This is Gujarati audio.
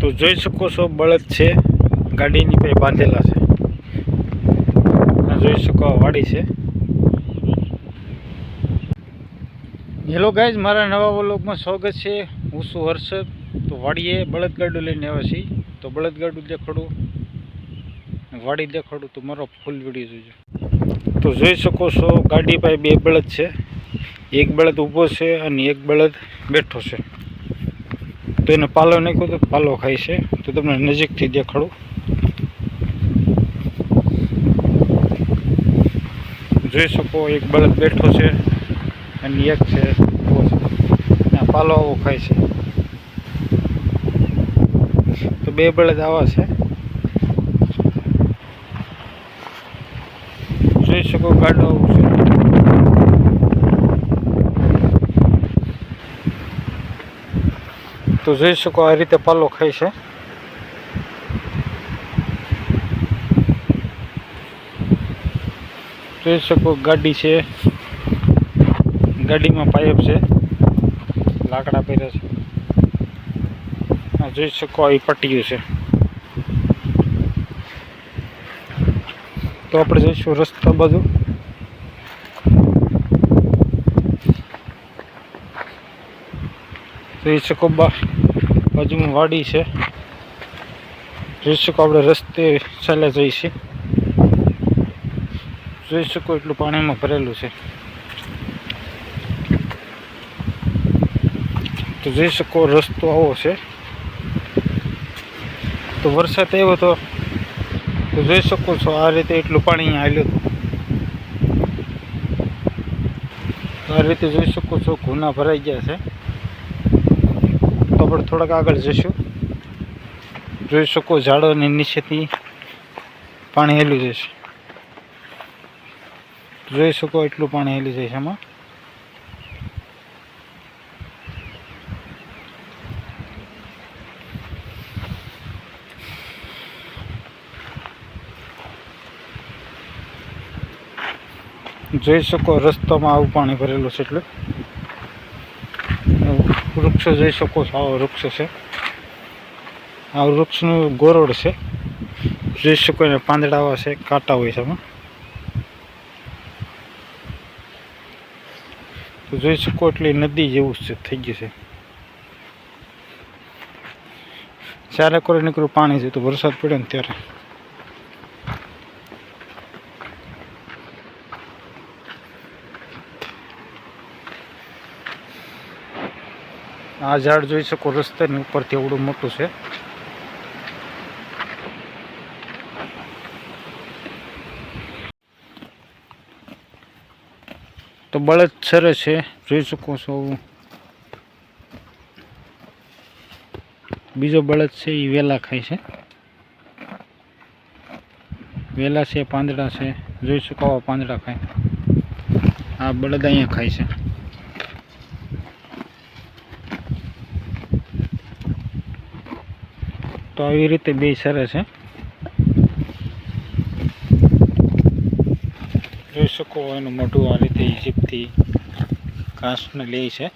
તો જોઈ શકો છો બળદ છે ગાડીની પાસે બાંધેલા છે. જોઈ શકો આ વાડી છે. હેલો ગાઈઝ, મારા નવા વ્લોગમાં સ્વાગત છે. હું છું હર્ષદ. તો વાડીએ બળદગાડું લઈને આવ્યા છીએ. તો બળદગાડું દેખાડું, વાડી દેખાડું, તો મારો ફૂલ વિડીયો જોજો. તો જોઈ શકો છો ગાડી પાસે બે બળદ છે. એક બળદ ઊભો છે અને એક બળદ બેઠો છે. તો એને પાલો નાખ્યો તો પાલો ખાય છે. તો તમને નજીકથી દેખાડું. જોઈ શકો એક બળદ બેઠો છે અને એક છે ઊભો છે. આ પાલો આવો ખાય છે. તો બે બળદ આવા છે. જોઈ શકો ગાડું આવું છે. તો જોઈ શકો આ રીતે પાલો ખાય છે. જોઈ શકો ગાડી છે, ગાડીમાં પાઇપ છે, લાકડા પહેર્યા છે. આ જોઈ શકો આ પટ્ટીઓ છે. તો આપણે જઈશું રસ્તા બાજુ. જોઈ શકો બાજુમાં વાડી છે. જોઈ શકો આપણે રસ્તે ચાલ્યા જઈએ. જોઈ શકો એટલું પાણીમાં ભરેલું છે. તો જોઈ શકો રસ્તો આવો છે. તો વરસાદ આવ્યો તો જોઈ શકો છો આ રીતે એટલું પાણી અહીંયા આવ્યું. આ રીતે જોઈ શકો છો ઘૂના ભરાઈ ગયા છે. તો આપણે થોડાક આગળ જઈશું. જોઈ શકો ઝાડોની નીચેથી પાણી હેલું જશે. જોઈ શકો એટલું પાણી હેલી જાય છે આમાં. જોઈ શકો રસ્તામાં આવું પાણી ભરેલું છે. એટલે વૃક્ષો જોઈ શકો છો. આવો વૃક્ષ છે. આ વૃક્ષનું ગોરોડ છે. જોઈ શકો એને પાંદડા આવા છે, કાંટા હોય છે આમાં. તો જોઈ શકો એટલી નદી જેવું છે થઈ ગયું છે. ચારે કોરે નીકળ્યું પાણી છે. તો વરસાદ પડ્યો ને ત્યારે આ ઝાડ જોઈ શકો રસ્તાની ઉપરથી એવડું મોટું છે. તો બળદ સરે છે. જોઈ શકો છો. બીજો બળદ છે એ વેલા ખાય છે. વેલા છે, પાંદડા છે. જોઈ શકો આવા પાંદડા ખાય. આ બળદ અહીંયા ખાય છે. તો આવી રીતે બે સરે છે. જોઈ શકો એનું મોઢું આ રીતે જીભથી ઘાસને લે છે.